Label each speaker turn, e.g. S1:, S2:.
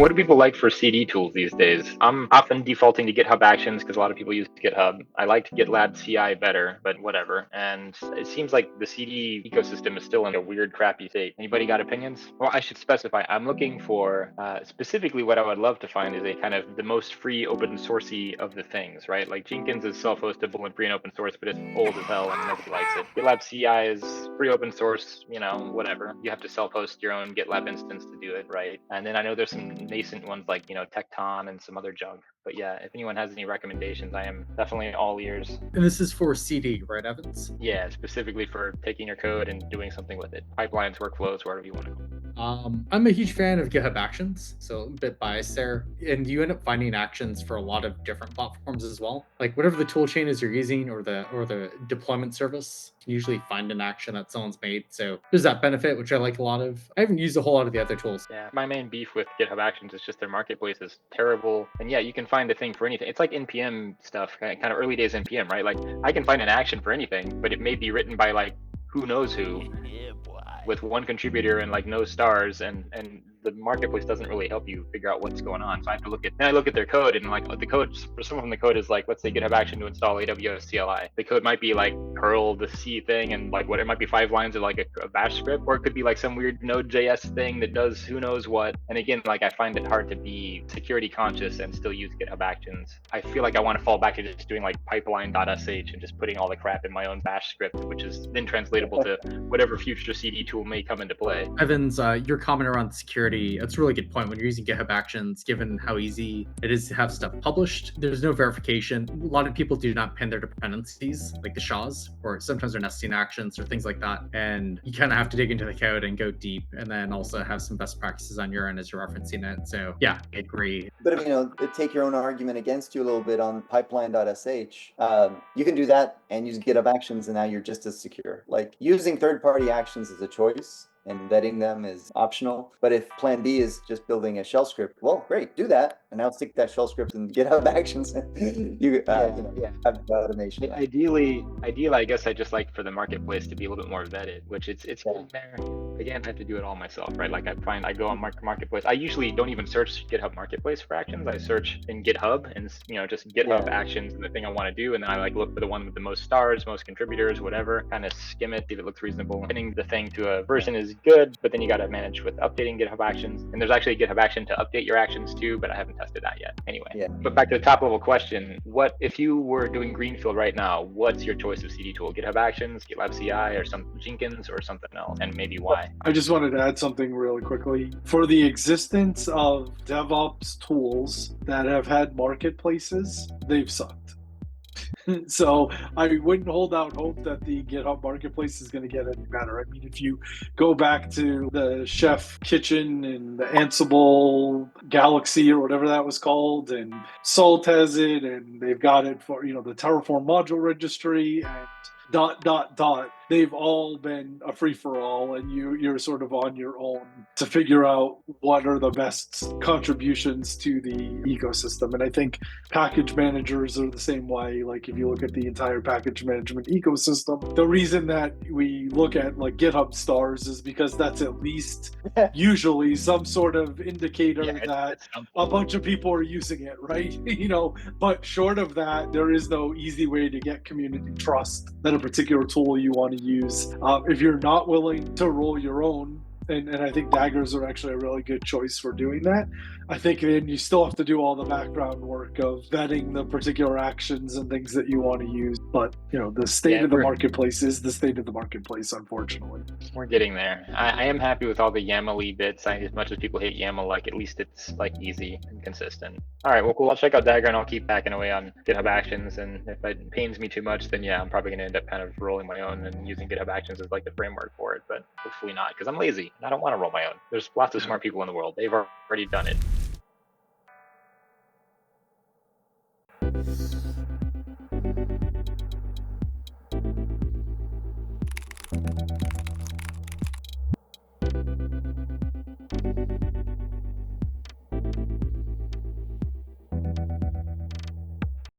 S1: What do people like for CD tools these days? I'm often defaulting to GitHub Actions because a lot of people use GitHub. I liked GitLab CI better, but whatever. And it seems like the CD ecosystem is still in a weird, crappy state. Anybody got opinions? Well, I should specify, I'm looking for specifically what I would love to find is a kind of the most free, open sourcey of the things, right? Like Jenkins is self-hostable and free and open source, but it's old as hell and nobody likes it. GitLab CI is free open source, whatever. You have to self-host your own GitLab instance to do it, right? And then I know there's some nascent ones like, Tecton and some other junk. But yeah, if anyone has any recommendations, I am definitely all ears.
S2: And this is for CD, right, Evans?
S1: Yeah, specifically for taking your code and doing something with it. Pipelines, workflows, whatever you want to go.
S2: I'm a huge fan of GitHub Actions, so a bit biased there. And you end up finding actions for a lot of different platforms as well. Like whatever the tool chain is you're using or the deployment service, you can usually find an action that someone's made. So there's that benefit, which I like a lot of. I haven't used a whole lot of the other tools.
S1: Yeah, my main beef with GitHub Actions is just their marketplace is terrible. And yeah, you can find a thing for anything. It's like NPM stuff, kind of early days NPM, right? Like I can find an action for anything, but it may be written by like who knows who with one contributor and like no stars, and the marketplace doesn't really help you figure out what's going on. So I have to look at their code, and like the code for some of them, the code is like, let's say GitHub Action to install AWS CLI. The code might be like curl the C thing and like what it might be 5 lines of like a bash script, or it could be like some weird Node.js thing that does who knows what. And again, like I find it hard to be security conscious and still use GitHub Actions. I feel like I want to fall back to just doing like pipeline.sh and just putting all the crap in my own bash script, which is then translatable to whatever future CD tool may come into play.
S2: Evans, your comment around security, that's a really good point. When you're using GitHub Actions, given how easy it is to have stuff published, there's no verification. A lot of people do not pin their dependencies, like the SHAs, or sometimes they're nesting actions or things like that. And you kind of have to dig into the code and go deep, and then also have some best practices on your end as you're referencing it. So yeah, I agree.
S3: But take your own argument against you a little bit on pipeline.sh. You can do that and use GitHub Actions, and now you're just as secure. Like using third-party actions is a choice, and vetting them is optional. But if plan B is just building a shell script, well, great, do that. And now stick that shell script in GitHub Actions. You have the automation.
S1: Ideally, I guess I just like for the marketplace to be a little bit more vetted, which it's getting there. Again, I have to do it all myself, right? Like I go on marketplace. I usually don't even search GitHub Marketplace for actions. I search in GitHub and just GitHub Actions and the thing I want to do, and then I like look for the one with the most stars, most contributors, whatever. Kind of skim it, see if it looks reasonable. Pinning the thing to a version is good, but then you got to manage with updating GitHub Actions. And there's actually a GitHub Action to update your actions too, but I haven't tested that yet. Anyway, But back to the top level question: what if you were doing greenfield right now? What's your choice of CD tool? GitHub Actions, GitLab CI, or some Jenkins, or something else? And maybe why?
S4: I just wanted to add something really quickly. For the existence of DevOps tools that have had marketplaces, they've sucked. So I wouldn't hold out hope that the GitHub Marketplace is going to get any better. I mean, if you go back to the Chef Kitchen and the Ansible Galaxy or whatever that was called, and Salt has it, and they've got it for, the Terraform module registry and ... They've all been a free-for-all, and you're sort of on your own to figure out what are the best contributions to the ecosystem. And I think package managers are the same way. Like if you look at the entire package management ecosystem, the reason that we look at like GitHub stars is because that's at least usually some sort of indicator that a bunch of people are using it, right? But short of that, there is no easy way to get community trust that a particular tool you want to use. If you're not willing to roll your own, and I think daggers are actually a really good choice for doing that, I think then you still have to do all the background work of vetting the particular actions and things that you want to use. But the state of the marketplace is the state of the marketplace, unfortunately.
S1: We're getting there. I am happy with all the YAML-y bits. As much as people hate YAML, like at least it's like easy and consistent. All right, well, cool. I'll check out Dagger and I'll keep backing away on GitHub Actions. And if it pains me too much, then I'm probably going to end up kind of rolling my own and using GitHub Actions as like the framework for it. But hopefully not, because I'm lazy and I don't want to roll my own. There's lots of smart people in the world. They've already done it.